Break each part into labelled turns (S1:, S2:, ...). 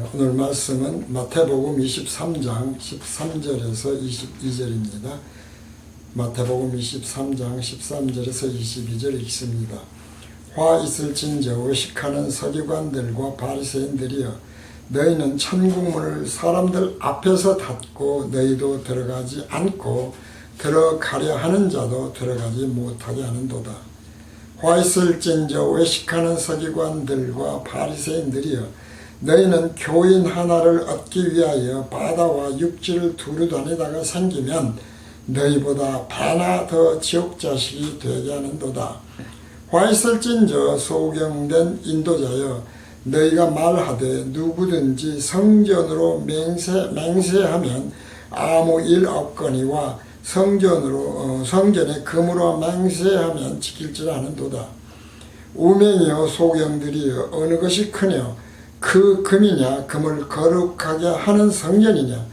S1: 오늘 말씀은 마태복음 23장 13절에서 22절입니다. 마태복음 23장 13절에서 22절 읽습니다. 화 있을진저 의식하는 서기관들과 바리새인들이여, 너희는 천국문을 사람들 앞에서 닫고 너희도 들어가지 않고 들어가려 하는 자도 들어가지 못하게 하는도다. 화 있을진저 외식하는 서기관들과 바리새인들이여, 너희는 교인 하나를 얻기 위하여 바다와 육지를 두루 다니다가 생기면 너희보다 배나 더 지옥자식이 되게 하는도다. 화 있을진저 소경된 인도자여, 너희가 말하되 누구든지 성전으로 맹세하면 아무 일 없거니와 성전에 금으로 맹세하면 지킬줄 아는도다. 우명이여 소경들이여, 어느 것이 크냐? 그 금이냐? 금을 거룩하게 하는 성전이냐?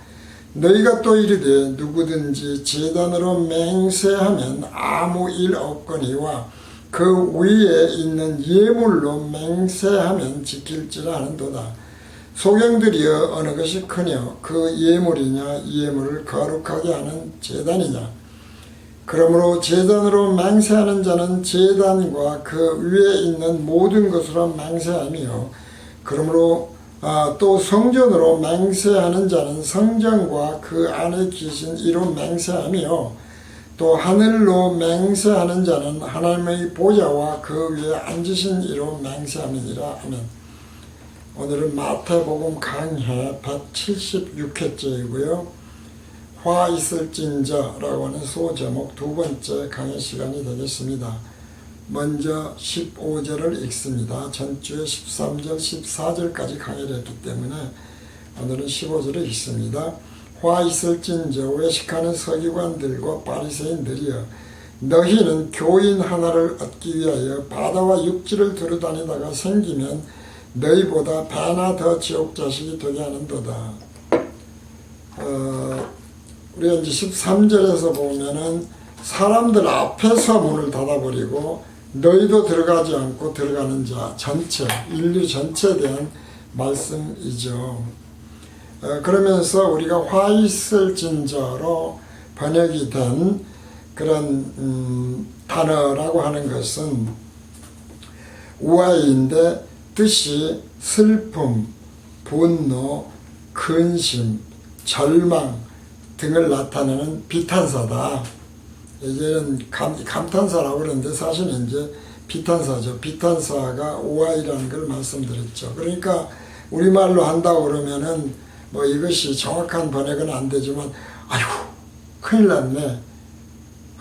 S1: 너희가 또 이르되 누구든지 제단으로 맹세하면 아무 일 없거니와 그 위에 있는 예물로 맹세하면 지킬지라 하는도다. 소경들이여, 어느 것이 크냐? 그 예물이냐? 예물을 거룩하게 하는 제단이냐? 그러므로 제단으로 맹세하는 자는 제단과 그 위에 있는 모든 것으로 맹세하며, 그러므로 또 성전으로 맹세하는 자는 성전과 그 안에 계신 이로 맹세하며, 또 하늘로 맹세하는 자는 하나님의 보좌와 그 위에 앉으신 이로 맹세함이니라. 아멘. 오늘은 마태복음 강해 176회째이고요. 화 있을진저라고 하는 소제목 두 번째 강의 시간이 되겠습니다. 먼저 15절을 읽습니다. 전주에 13절, 14절까지 강의를 했기 때문에 오늘은 15절을 읽습니다. 화 있을진저 외식하는 서기관들과 바리새인들이여, 너희는 교인 하나를 얻기 위하여 바다와 육지를 두루 다니다가 생기면 너희보다 배나 더 지옥자식이 되게 하는도다. 우리가 이제 13절에서 보면은 사람들 앞에서 문을 닫아버리고 너희도 들어가지 않고 들어가는 자 전체, 인류 전체에 대한 말씀이죠. 그러면서 우리가 화 있을진저로 번역이 된 그런 단어라고 하는 것은 우아인데 뜻이 슬픔, 분노, 근심, 절망 등을 나타내는 비탄사다. 이제는 감탄사라고 그러는데 사실은 이제 비탄사죠. 비탄사가 우아이라는 걸 말씀드렸죠. 그러니까 우리말로 한다고 그러면은 뭐 이것이 정확한 번역은 안 되지만, 아이고 큰일 났네,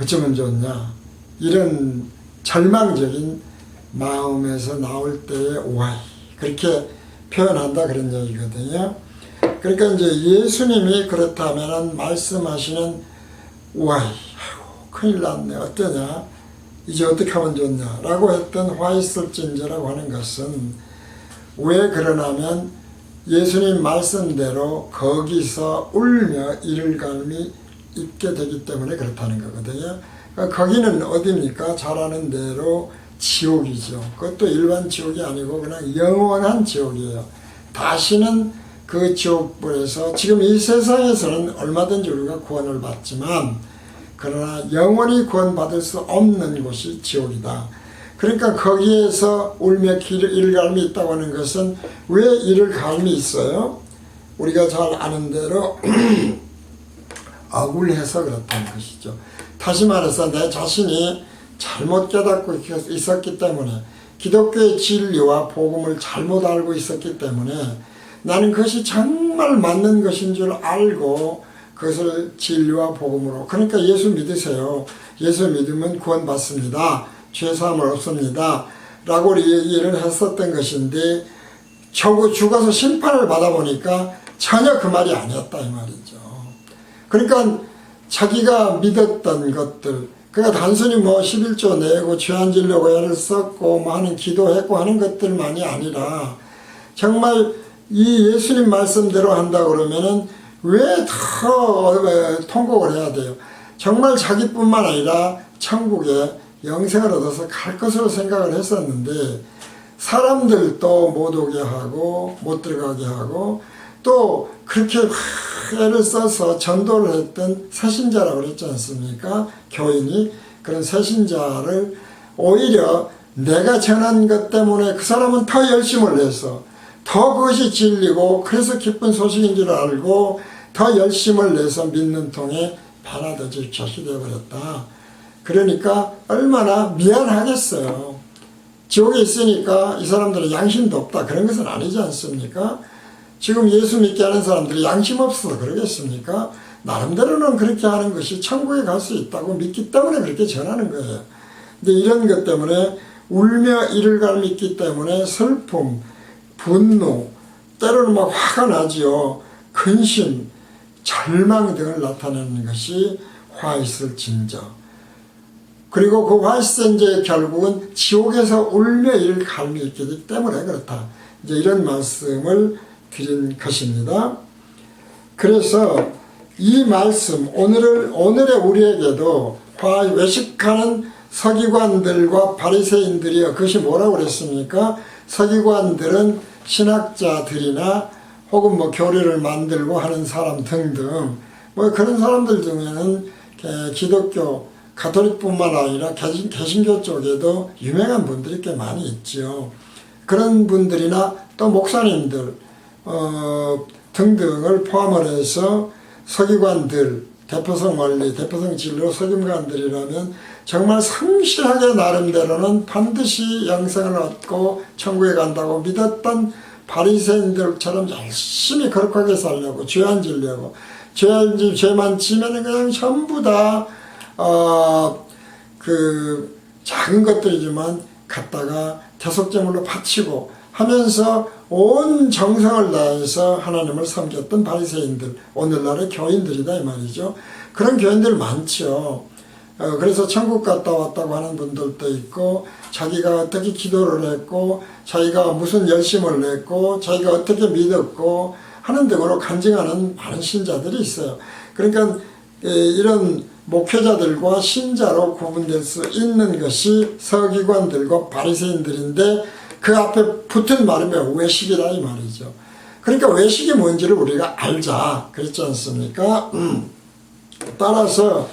S1: 어쩌면 좋냐, 이런 절망적인 마음에서 나올 때의 우아이, 그렇게 표현한다 그런 얘기거든요. 그러니까 이제 예수님이 그렇다면은 말씀하시는 우아이, 큰일 났네, 어떠냐, 이제 어떻게 하면 좋냐 라고 했던 화 있을진저라고 하는 것은 왜 그러냐면 예수님 말씀대로 거기서 울며 이를 갈미 있게 되기 때문에 그렇다는 거거든요. 그러니까 거기는 어디입니까? 잘 아는 대로 지옥이죠. 그것도 일반 지옥이 아니고 그냥 영원한 지옥이에요. 다시는 그 지옥불에서, 지금 이 세상에서는 얼마든지 우리가 구원을 받지만 그러나 영원히 구원받을 수 없는 곳이 지옥이다. 그러니까 거기에서 울며 이를 갈미 있다고 하는 것은 왜 이를 갈미 있어요? 우리가 잘 아는 대로 억울해서 그렇다는 것이죠. 다시 말해서 내 자신이 잘못 깨닫고 있었기 때문에, 기독교의 진리와 복음을 잘못 알고 있었기 때문에 나는 그것이 정말 맞는 것인 줄 알고 그것을 진리와 복음으로, 그러니까 예수 믿으세요, 예수 믿으면 구원받습니다, 죄사함을 얻습니다 라고 얘기를 했었던 것인데, 죽어서 심판을 받아보니까 전혀 그 말이 아니었다 이 말이죠. 그러니까 자기가 믿었던 것들, 그러니까 단순히 뭐 11조 내고 죄 안 지려고 애를 썼고 뭐 하는 기도했고 하는 것들만이 아니라, 정말 이 예수님 말씀대로 한다 그러면은 왜 더 통곡을 해야 돼요? 정말 자기뿐만 아니라 천국에 영생을 얻어서 갈 것으로 생각을 했었는데, 사람들도 못 오게 하고 못 들어가게 하고 또 그렇게 애를 써서 전도를 했던 새신자라고 그랬지 않습니까? 교인이 그런 새신자를 오히려 내가 전한 것 때문에 그 사람은 더 열심을 내서 더 그것이 진리고 그래서 기쁜 소식인 줄 알고 더 열심을 내서 믿는 통에 변화되지 자식이 되어버렸다. 그러니까 얼마나 미안하겠어요. 지옥에 있으니까 이 사람들은 양심도 없다 그런 것은 아니지 않습니까? 지금 예수 믿게 하는 사람들이 양심 없어서 그러겠습니까? 나름대로는 그렇게 하는 것이 천국에 갈 수 있다고 믿기 때문에 그렇게 전하는 거예요. 근데 이런 것 때문에 울며 이를 갈 믿기 때문에 슬픔, 분노, 때로는 막 화가 나지요. 근심, 절망 등을 나타내는 것이 화 있을 징조. 그리고 그 화 있을 징조의 결국은 지옥에서 울며 이를 갈 믿기 때문에 그렇다. 이제 이런 말씀을 드린 것입니다. 그래서 이 말씀 오늘의 우리에게도 외식하는 서기관들과 바리새인들이요. 그것이 뭐라고 그랬습니까? 서기관들은 신학자들이나 혹은 뭐 교리를 만들고 하는 사람 등등 뭐 그런 사람들 중에는 기독교 가톨릭뿐만 아니라 개신교 쪽에도 유명한 분들이 꽤 많이 있죠. 그런 분들이나 또 목사님들 등등을 포함을 해서 서기관들, 대표성 원리, 대표성 진로 서기관들이라면 정말 성실하게 나름대로는 반드시 영생을 얻고 천국에 간다고 믿었던 바리새인들처럼 열심히 거룩하게 살려고 죄 안 지려고 죄만 지면 그냥 전부 다 그 작은 것들이지만 갖다가 대속제물로 바치고 하면서 온 정성을 다해서 하나님을 섬겼던 바리새인들, 오늘날의 교인들이다 이 말이죠. 그런 교인들 많죠. 그래서 천국 갔다 왔다고 하는 분들도 있고 자기가 어떻게 기도를 했고 자기가 무슨 열심을 냈고 자기가 어떻게 믿었고 하는 등으로 간증하는 많은 신자들이 있어요. 그러니까 이런 목회자들과 신자로 구분될 수 있는 것이 서기관들과 바리새인들인데 그 앞에 붙은 말이 외식이라 이 말이죠. 그러니까 외식이 뭔지를 우리가 알자 그랬지 않습니까? 따라서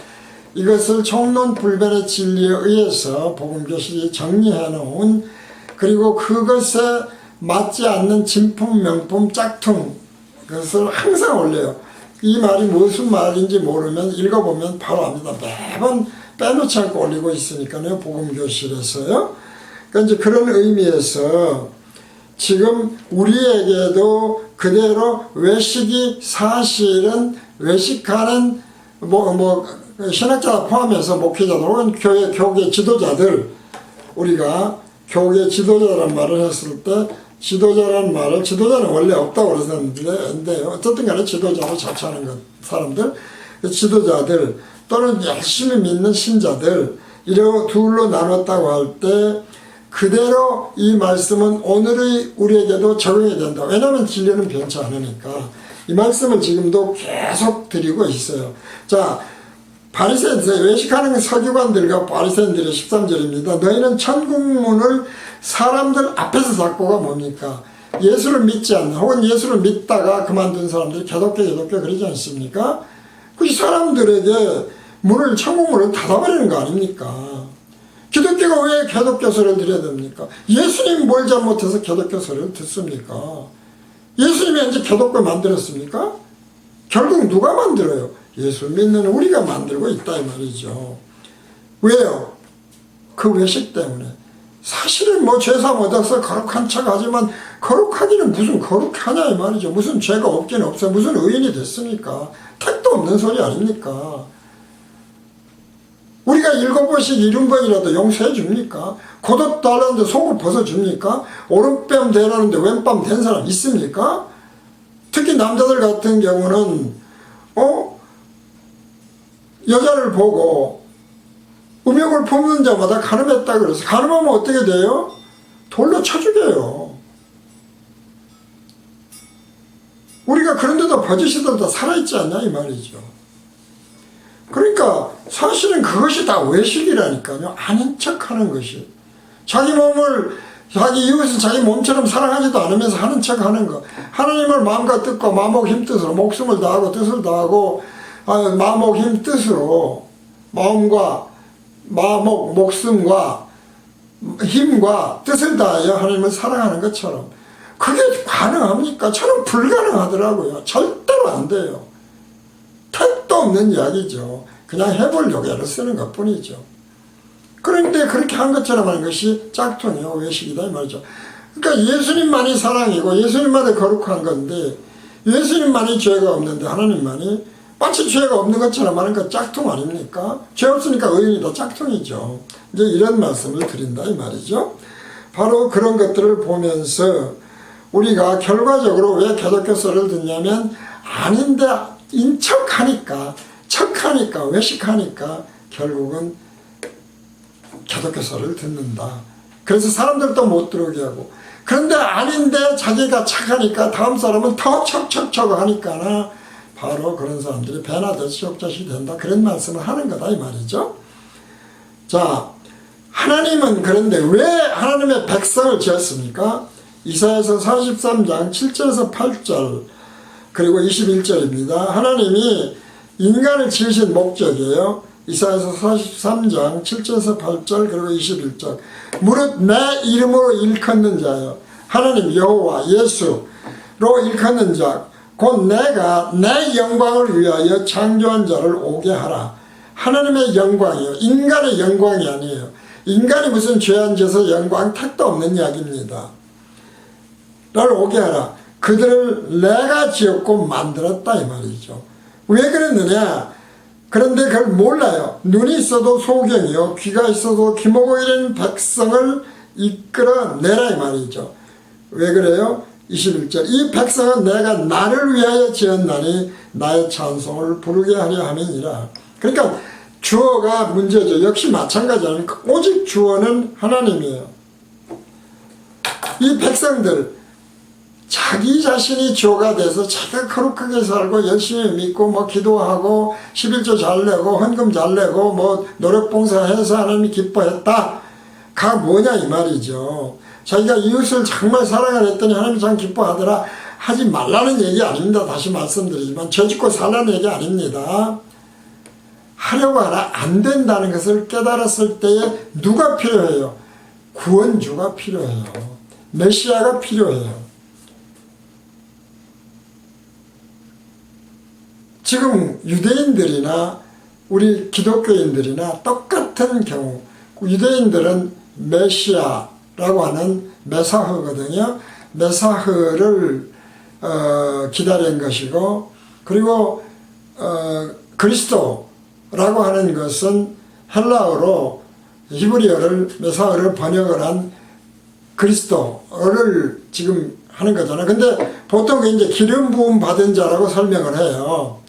S1: 이것을 총론불변의 진리에 의해서 복음교실이 정리해 놓은 그리고 그것에 맞지 않는 진품, 명품, 짝퉁 그것을 항상 올려요. 이 말이 무슨 말인지 모르면 읽어보면 바로 압니다. 매번 빼놓지 않고 올리고 있으니까요. 복음교실에서요. 그러니까 이제 그런 의미에서 지금 우리에게도 그대로 외식이 사실은 외식하는 신학자 포함해서 목회자들 혹은 교계 지도자들 우리가 교계 지도자라는 말을 했을 때 지도자라는 말을 지도자는 원래 없다고 그러는데 어쨌든 간에 지도자로 자처하는 사람들 지도자들 또는 열심히 믿는 신자들 이러 둘로 나눴다고 할 때 그대로 이 말씀은 오늘의 우리에게도 적용이 된다. 왜냐하면 진리는 변치 않으니까 이 말씀을 지금도 계속 드리고 있어요. 자, 바리새인들 외식하는 서기관들과 바리새인들의 13절입니다. 너희는 천국문을 사람들 앞에서 잡고가 뭡니까? 예수를 믿지 않는 혹은 예수를 믿다가 그만둔 사람들이 개독교 그러지 않습니까? 그 사람들에게 천국문을 닫아버리는 거 아닙니까? 기독교가 왜 개독교서를 드려야 됩니까? 예수님이 뭘 잘못해서 개독교서를 듣습니까? 예수님이 이제 개독교 만들었습니까? 결국 누가 만들어요? 예수 믿는 우리가 만들고 있다 이 말이죠. 왜요? 그 외식 때문에. 사실은 죄사 못해서 거룩한 척 하지만 거룩하기는 무슨 거룩하냐 이 말이죠. 무슨 죄가 없긴 없어. 무슨 의인이 됐습니까? 택도 없는 소리 아닙니까? 우리가 7번씩 70번이라도 용서해 줍니까? 겉옷 달라는데 속을 벗어줍니까? 오른뺨 대라는데 왼뺨 댄 사람 있습니까? 특히 남자들 같은 경우는 여자를 보고 음욕을 품는 자마다 간음했다 그래서 간음하면 어떻게 돼요? 돌로 쳐 죽여요. 우리가 그런데도 버젓이들 다 살아있지 않냐 이 말이죠. 그러니까 사실은 그것이 다 외식이라니까요. 아닌 척하는 것이. 자기 몸을 자기 이웃을 자기 몸처럼 사랑하지도 않으면서 하는 척 하는 거. 하나님을 마음과 뜻과 마음과 힘 뜻으로 목숨을 다하고 뜻을 다하고 마음과 힘 뜻으로 마음과 목숨과 힘과 뜻을 다하여 하나님을 사랑하는 것처럼 그게 가능합니까? 저는 불가능하더라고요. 절대로 안 돼요. 택도 없는 이야기죠. 그냥 해보려고 애를 쓰는 것 뿐이죠. 그런데 그렇게 한 것처럼 하는 것이 짝퉁이요 외식이다 이 말이죠. 그러니까 예수님만이 사랑이고 예수님만이 거룩한 건데 예수님만이 죄가 없는데 하나님만이 마치 죄가 없는 것처럼 하는 거 짝퉁 아닙니까? 죄 없으니까 의인이다 짝퉁이죠. 이제 이런 말씀을 드린다 이 말이죠. 바로 그런 것들을 보면서 우리가 결과적으로 왜 개독교서를 듣냐면 아닌데 인척하니까 척하니까 외식하니까 결국은 개독교서를 듣는다. 그래서 사람들도 못 들어오게 하고 그런데 아닌데 자기가 착하니까 다음 사람은 더 척척척 하니까 바로 그런 사람들이 배나 듯이 욕자식이 된다. 그런 말씀을 하는 거다 이 말이죠. 자, 하나님은 그런데 왜 하나님의 백성을 지었습니까? 이사야서 43장 7절에서 8절 그리고 21절입니다. 하나님이 인간을 지으신 목적이에요. 이사야서 43장 7절에서 8절 그리고 21절 무릇 내 이름으로 일컫는 자여 하나님 여호와 예수로 일컫는 자 곧 내가 내 영광을 위하여 창조한 자를 오게 하라. 하나님의 영광이요 인간의 영광이 아니에요. 인간이 무슨 죄한 짓에서 영광 택도 없는 이야기입니다. 나를 오게 하라. 그들을 내가 지었고 만들었다 이 말이죠. 왜 그랬느냐? 그런데 그걸 몰라요. 눈이 있어도 소경이요 귀가 있어도 귀모고 이런 백성을 이끌어내라 이 말이죠. 왜 그래요? 21절 이 백성은 내가 나를 위하여 지었나니 나의 찬송을 부르게 하려 함이니라. 그러니까 주어가 문제죠. 역시 마찬가지는 오직 주어는 하나님이에요. 이 백성들 자기 자신이 주어가 돼서 자기가 거룩하게 살고 열심히 믿고 뭐 기도하고 11조 잘 내고 헌금 잘 내고 뭐 노력봉사해서 하나님이 기뻐했다. 가 뭐냐 이 말이죠. 자기가 이웃을 정말 사랑을 했더니 하나님이 참 기뻐하더라. 하지 말라는 얘기 아닙니다. 다시 말씀드리지만 죄 짓고 살라는 얘기 아닙니다. 하려고 하나 안 된다는 것을 깨달았을 때에 누가 필요해요? 구원주가 필요해요. 메시아가 필요해요. 지금 유대인들이나 우리 기독교인들이나 똑같은 경우 유대인들은 메시아라고 하는 메사흐거든요. 메사흐를 기다린 것이고 그리고 그리스도라고 하는 것은 헬라어로 히브리어를 메사흐를 번역을 한 그리스도를 지금 하는 거잖아요. 근데 보통 이제 기름 부음 받은 자라고 설명을 해요.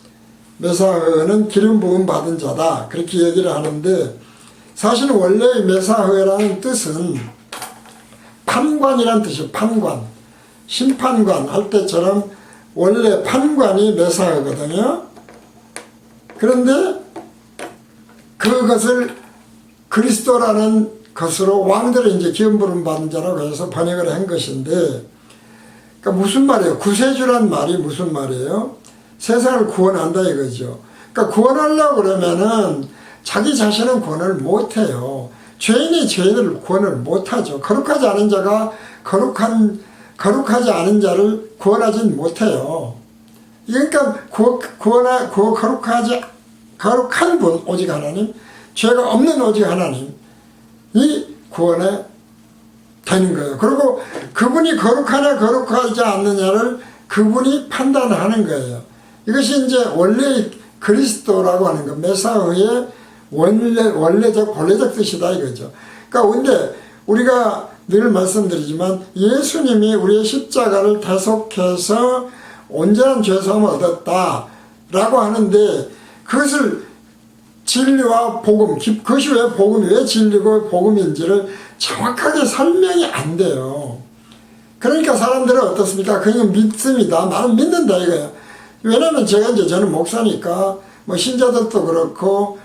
S1: 메사흐는 기름 부음 받은 자다 그렇게 얘기를 하는데 사실은 원래 메사흐라는 뜻은 판관이란 뜻이에요. 판관 심판관 할 때처럼 원래 판관이 메사흐거든요. 그런데 그것을 그리스도라는 것으로 왕들을 이제 기름 부음 받은 자라고 해서 번역을 한 것인데 그러니까 무슨 말이에요? 구세주란 말이 무슨 말이에요? 세상을 구원한다 이거죠. 그러니까 구원하려고 그러면은 자기 자신은 구원을 못해요. 죄인이 죄인을 구원을 못하죠. 거룩하지 않은 자가 거룩하지 않은 자를 구원하진 못해요. 그러니까 거룩한 분 오직 하나님, 죄가 없는 오직 하나님이 구원에 되는 거예요. 그리고 그분이 거룩하냐 거룩하지 않느냐를 그분이 판단하는 거예요. 이것이 이제 원래 그리스도라고 하는 거, 메사흐의 원래적 본래적 뜻이다 이거죠. 그러니까 근데 우리가 늘 말씀드리지만 예수님이 우리의 십자가를 대속해서 온전한 죄사함을 얻었다라고 하는데 그것을 진리와 복음, 그것이 왜 복음이 왜 진리고 복음인지를 정확하게 설명이 안 돼요. 그러니까 사람들은 어떻습니까? 그냥 믿습니다. 나는 믿는다 이거예요. 왜냐면 저는 목사니까 뭐 신자들도 그렇고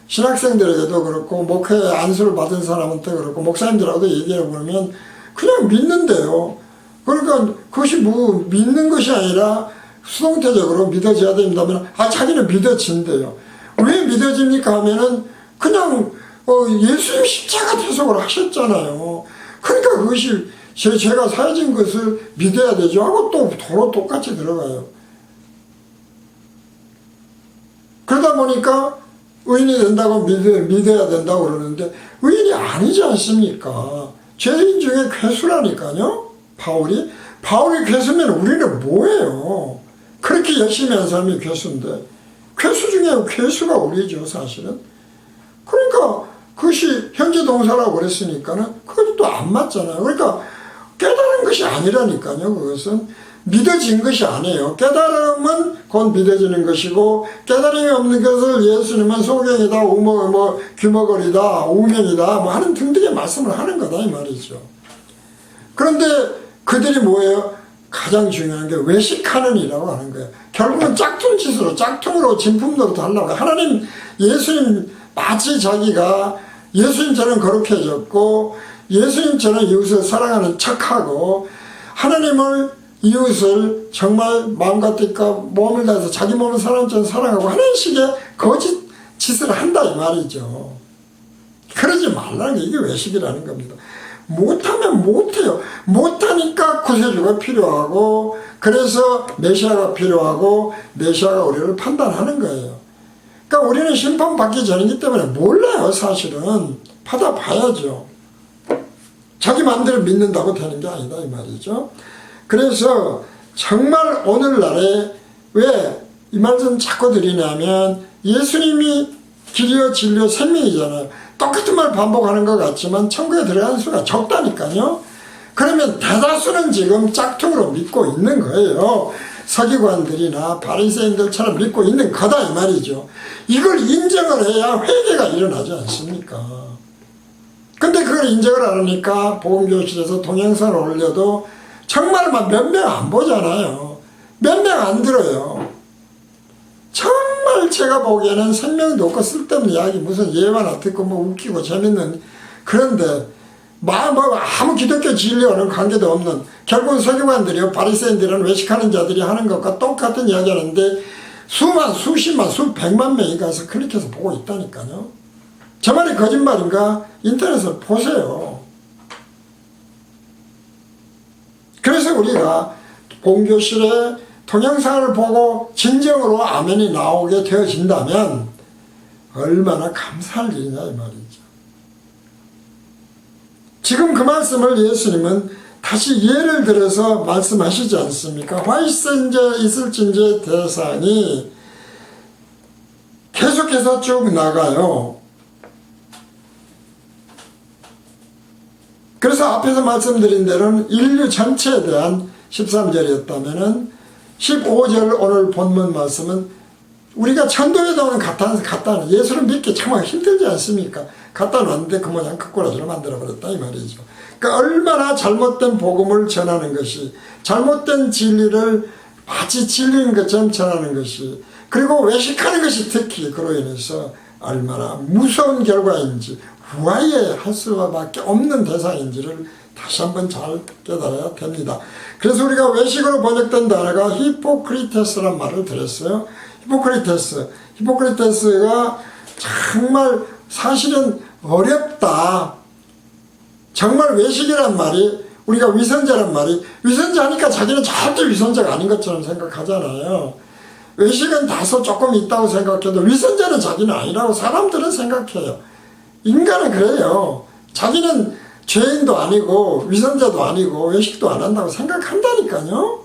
S1: 신학생들에게도 그렇고 목회 안수를 받은 사람한테 그렇고 목사님들하고도 얘기해 보면 그냥 믿는데요. 그러니까 그것이 뭐 믿는 것이 아니라 수동태적으로 믿어져야 된다면 자기는 믿어진대요. 왜 믿어집니까 하면은 그냥 예수님 십자가 대속을 하셨잖아요. 그러니까 그것이 제가 사해진 것을 믿어야 되죠 하고 또 도로 똑같이 들어가요. 그러다 보니까 의인이 된다고 믿어야 된다고 그러는데 의인이 아니지 않습니까? 죄인 중에 괴수라니까요. 바울이 괴수면 우리는 뭐예요? 그렇게 열심히 한 사람이 괴수인데 괴수 중에 괴수가 우리죠 사실은. 그러니까 그것이 현재 동사라고 그랬으니까는 그것도 또 안 맞잖아요. 그러니까 깨달은 것이 아니라니까요. 그것은 믿어진 것이 아니에요. 깨달음은 곧 믿어지는 것이고 깨달음이 없는 것을 예수님은 소경이다, 귀머거리다, 우명이다 뭐 하는 등등의 말씀을 하는 거다 이 말이죠. 그런데 그들이 뭐예요? 가장 중요한 게 외식하는 이라고 하는 거예요. 결국은 짝퉁으로 진품 노릇하려고 하나님 예수님 마치 자기가 예수님처럼 거룩해졌고 예수님처럼 이웃을 사랑하는 척하고 하나님을 이웃을 정말 마음과 뜻과 몸을 다해서 자기 몸을 사람처럼 사랑하고 하는 식의 거짓 짓을 한다 이 말이죠. 그러지 말라는 게 이게 외식이라는 겁니다. 못하면 못해요. 못하니까 구세주가 필요하고 그래서 메시아가 필요하고 메시아가 우리를 판단하는 거예요. 그러니까 우리는 심판받기 전이기 때문에 몰라요. 사실은 받아봐야죠. 자기 마음대로 믿는다고 되는 게 아니다 이 말이죠. 그래서 정말 오늘날에 왜 이 말씀 자꾸 드리냐면 예수님이 길이요 진리요 생명이잖아요. 똑같은 말 반복하는 것 같지만 천국에 들어가는 수가 적다니까요. 그러면 대다수는 지금 짝퉁으로 믿고 있는 거예요. 서기관들이나 바리새인들처럼 믿고 있는 거다 이 말이죠. 이걸 인정을 해야 회개가 일어나지 않습니까? 근데 그걸 인정을 안 하니까 복음교실에서 동영상을 올려도 정말 막 몇 명 안 보잖아요. 몇 명 안 들어요. 정말 제가 보기에는 생명도 없고 쓸데없는 이야기 무슨 예화나 듣고 뭐 웃기고 재밌는 그런데 아무 기독교 진리와는 관계도 없는 결국은 서기관들이요 바리새인들은 외식하는 자들이 하는 것과 똑같은 이야기 하는데 수십만 수백만 명이 가서 클릭해서 보고 있다니까요. 저 말이 거짓말인가? 인터넷을 보세요. 그래서 우리가 본교실에 동영상을 보고 진정으로 아멘이 나오게 되어진다면 얼마나 감사할 일이냐 이 말이죠. 지금 그 말씀을 예수님은 다시 예를 들어서 말씀하시지 않습니까? 화이센제 있을진제 대상이 계속해서 쭉 나가요. 그래서 앞에서 말씀드린 대로는 인류 전체에 대한 13절이었다면은 15절 오늘 본문 말씀은 우리가 천도에 나오는 갖다는 예수를 믿기 참 힘들지 않습니까? 갖다 놨는데 그 모양 크꾸라지를 만들어버렸다 이 말이죠. 그러니까 얼마나 잘못된 복음을 전하는 것이 잘못된 진리를 마치 진리인 것처럼 전하는 것이 그리고 외식하는 것이 특히 그로 인해서 얼마나 무서운 결과인지 후회할 수밖에 없는 대상인지를 다시 한번 잘 깨달아야 됩니다. 그래서 우리가 외식으로 번역된 단어가 히포크리테스란 말을 들었어요. 히포크리테스가 정말 사실은 어렵다. 정말 외식이란 말이 우리가 위선자란 말이 위선자니까 자기는 절대 위선자가 아닌 것처럼 생각하잖아요. 외식은 다소 조금 있다고 생각해도 위선자는 자기는 아니라고 사람들은 생각해요. 인간은 그래요. 자기는 죄인도 아니고 위선자도 아니고 외식도 안 한다고 생각한다니까요.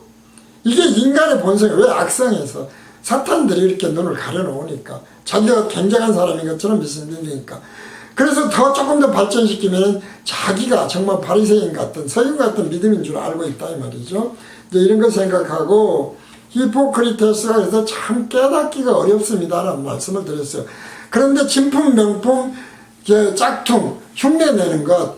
S1: 이게 인간의 본성이 왜 악성해서 사탄들이 이렇게 눈을 가려놓으니까 자기가 굉장한 사람인 것처럼 믿으니까 그래서 조금 더 발전시키면 자기가 정말 바리새인 같은 서기관 같은 믿음인 줄 알고 있다 이 말이죠. 이제 이런 걸 생각하고 히포크리테스가 그래서 참 깨닫기가 어렵습니다라는 말씀을 드렸어요. 그런데 진품 명품 짝퉁 흉내내는 것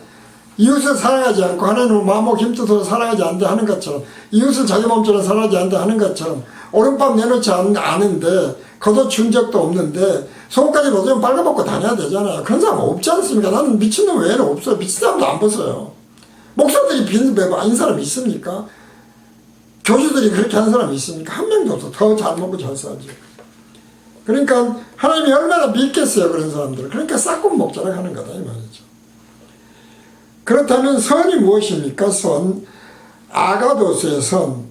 S1: 이웃을 사랑하지 않고 하나님을 마음과 힘뜻으로 사랑하지 않는데 하는 것처럼 이웃을 자기 몸처럼 사랑하지 않는데 하는 것처럼 오른밤 내놓지 않은데 걷어준 적도 없는데 속옷까지 벗으면 빨가벗고 다녀야 되잖아요. 그런 사람 없지 않습니까? 나는 미친놈 외에는 없어요. 미친 사람도 안 벗어요. 목사들이 빈 아닌 사람이 있습니까? 교주들이 그렇게 하는 사람이 있습니까? 한 명도 없어. 더 잘 먹고 잘 살지. 그러니까 하나님이 얼마나 믿겠어요, 그런 사람들을. 그러니까 싹고 먹자락 하는 거다 이 말이죠. 그렇다면 선이 무엇입니까? 선, 아가도스의 선,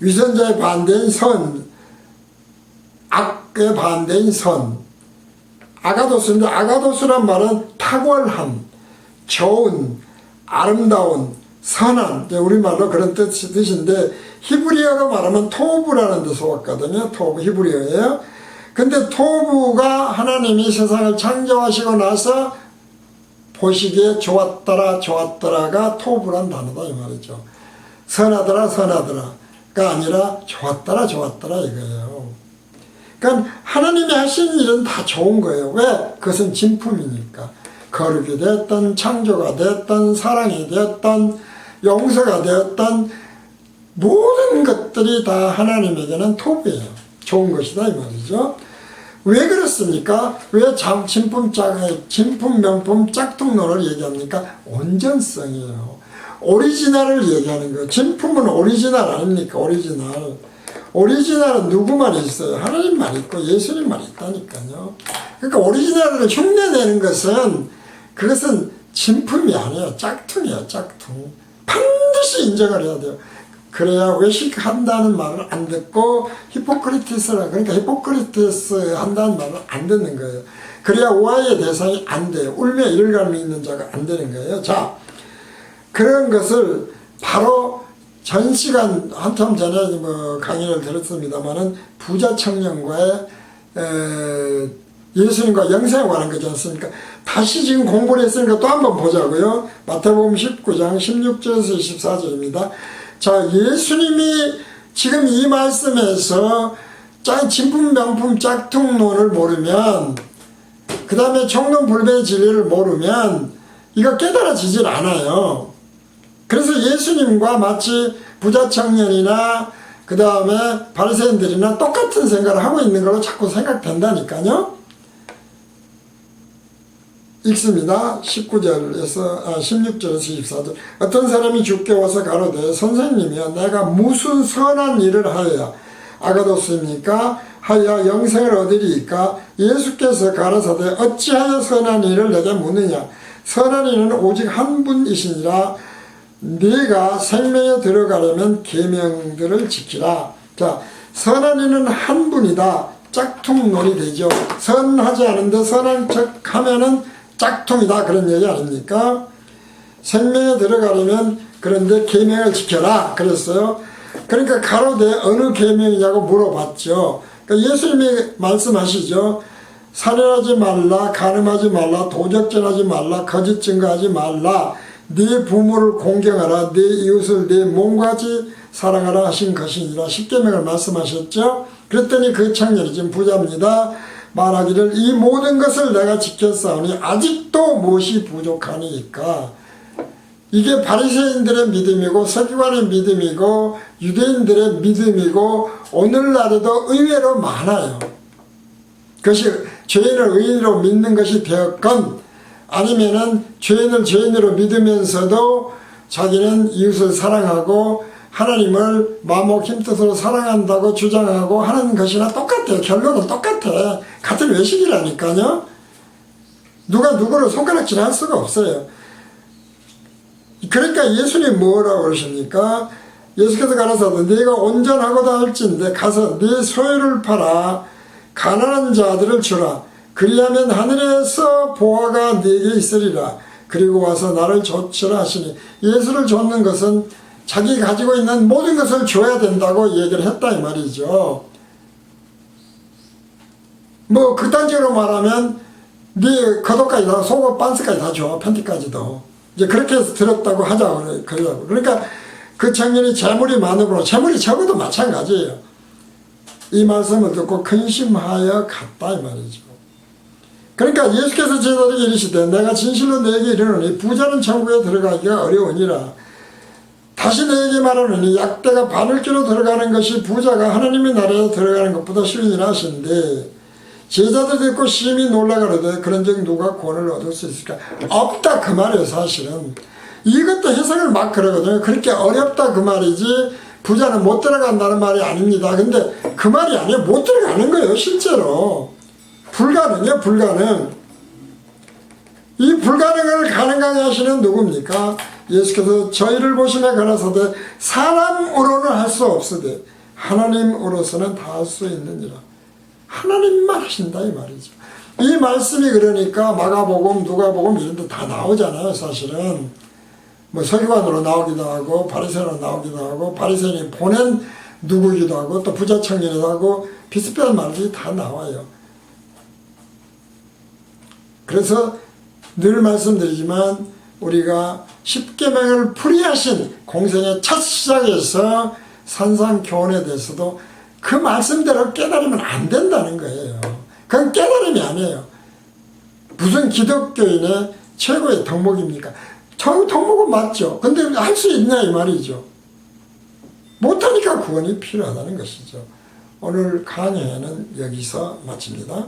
S1: 위선자의 반대인 선, 악의 반대인 선. 아가도스인데, 아가도스란 말은 탁월함, 좋은, 아름다운, 선한, 우리말로 그런 뜻인데, 히브리어로 말하면 토부라는 데서 왔거든요. 토부, 히브리어예요. 근데 토부가 하나님이 세상을 창조하시고 나서 보시기에 좋았더라가 토부란 단어다 이 말이죠. 선하더라 선하더라가 아니라 좋았더라 이거예요. 그러니까 하나님이 하신 일은 다 좋은 거예요. 왜? 그것은 진품이니까. 거룩이 되었던, 창조가 되었던, 사랑이 되었던, 용서가 되었던 모든 것들이 다 하나님에게는 토부예요. 좋은 것이다 이 말이죠. 왜 그렇습니까? 왜 진품, 명품, 짝퉁론을 얘기합니까? 온전성이에요. 오리지널을 얘기하는 거예요. 진품은 오리지널 아닙니까? 오리지널은 누구만 있어요? 하나님만 있고 예수님만 있다니까요. 그러니까 오리지널을 흉내내는 것은 그것은 진품이 아니에요. 짝퉁이에요. 짝퉁. 반드시 인정을 해야 돼요. 그래야 외식한다는 말을 안 듣고 히포크리티스라, 그러니까 히포크리티스 한다는 말을 안 듣는 거예요. 그래야 오해의 대상이 안 돼요. 울며 이를 있는 자가 안 되는 거예요. 자, 그런 것을 바로 전 시간 한참 전에 강의를 들었습니다만은 부자 청년과의 예수님과 영생에 관한 거지 않습니까? 다시 지금 공부를 했으니까 또 한번 보자고요. 마태복음 19장 16절에서 24절입니다. 자, 예수님이 지금 이 말씀에서 진품 명품 짝퉁론을 모르면, 그 다음에 총론불배의 진리를 모르면 이거 깨달아지질 않아요. 그래서 예수님과 마치 부자 청년이나 그 다음에 바리새인들이나 똑같은 생각을 하고 있는 걸로 자꾸 생각된다니까요. 읽습니다. 16절에서 24절. 어떤 사람이 주께 와서 가로되 선생님이여 내가 무슨 선한 일을 하여야 아가도스입니까? 하여 영생을 얻으리이까? 예수께서 가라사대 어찌하여 선한 일을 내게 묻느냐? 선한 이는 오직 한 분이시니라. 네가 생명에 들어가려면 계명들을 지키라. 자, 선한 이는 한 분이다. 짝퉁론이 되죠. 선하지 않은데 선한 척 하면은 짝퉁이다 그런 얘기 아닙니까? 생명에 들어가려면 그런데 계명을 지켜라 그랬어요. 그러니까 가로되 어느 계명이냐고 물어봤죠. 그러니까 예수님이 말씀하시죠. 살인하지 말라, 간음하지 말라, 도적질하지 말라, 거짓 증거하지 말라, 네 부모를 공경하라, 네 이웃을 네 몸과 같이 사랑하라 하신 것이니라. 십계명을 말씀하셨죠. 그랬더니 그 청년이 지금 부자입니다. 말하기를 이 모든 것을 내가 지켰사오니 아직도 무엇이 부족하니까. 이게 바리새인들의 믿음이고 서기관의 믿음이고 유대인들의 믿음이고 오늘날에도 의외로 많아요. 그것이 죄인을 의인으로 믿는 것이 되었건 아니면은 죄인을 죄인으로 믿으면서도 자기는 이웃을 사랑하고 하나님을 마음과 힘뜻으로 사랑한다고 주장하고 하는 것이나 똑같아요. 결론은 똑같아. 같은 외식이라니까요. 누가 누구를 손가락질 할 수가 없어요. 그러니까 예수님 뭐라고 그러십니까? 예수께서 가라사대 네가 온전하고다 할진대 가서 네 소유를 팔아 가난한 자들을 주라. 그리하면 하늘에서 보화가 네게 있으리라. 그리고 와서 나를 좇으라 하시니 예수를 좇는 것은 자기 가지고 있는 모든 것을 줘야 된다고 얘기를 했다 이 말이죠. 뭐 극단적으로 말하면 네 겉옷까지 다 속옷 반스까지 다 줘. 팬티까지도. 이제 그렇게 해서 들었다고 하자고 그러자고. 그러니까 그 청년이 재물이 많으므로 재물이 적어도 마찬가지예요. 이 말씀을 듣고 근심하여 갔다 이 말이죠. 그러니까 예수께서 제자들에게 이르시되 내가 진실로 너에게 이르노니 부자는 천국에 들어가기가 어려우니라. 다시 너에게 말하노니 약대가 바늘기로 들어가는 것이 부자가 하나님의 나라에 들어가는 것보다 쉬우니라 하신데 제자들 듣고 심히 놀라가로되 그런즉 누가 구원을 얻을 수 있을까? 없다 그 말이에요. 사실은 이것도 해석을 막 그러거든요. 그렇게 어렵다 그 말이지 부자는 못 들어간다는 말이 아닙니다. 근데 그 말이 아니에요. 못 들어가는 거예요. 실제로 불가능이에요. 불가능. 이 불가능을 가능하게 하시는 누굽니까? 예수께서 저희를 보시며 가라사대 사람으로는 할 수 없으되 하나님으로서는 다 할 수 있느니라. 하나님만 하신다 이 말이죠. 이 말씀이 그러니까 마가복음, 누가복음 이런 데 다 나오잖아요. 사실은 뭐 서기관으로 나오기도 하고 바리새인으로 나오기도 하고 바리새인이 보낸 누구기도 하고 또 부자 청년이기도 하고 비슷비슷한 말들이 다 나와요. 그래서 늘 말씀드리지만 우리가 십계명을 풀이하신 공생의 첫 시작에서 산상교훈에 대해서도 그 말씀대로 깨달으면 안 된다는 거예요. 그건 깨달음이 아니에요. 무슨 기독교인의 최고의 덕목입니까? 덕목은 맞죠. 근데 할 수 있냐 이 말이죠. 못하니까 구원이 필요하다는 것이죠. 오늘 강의는 여기서 마칩니다.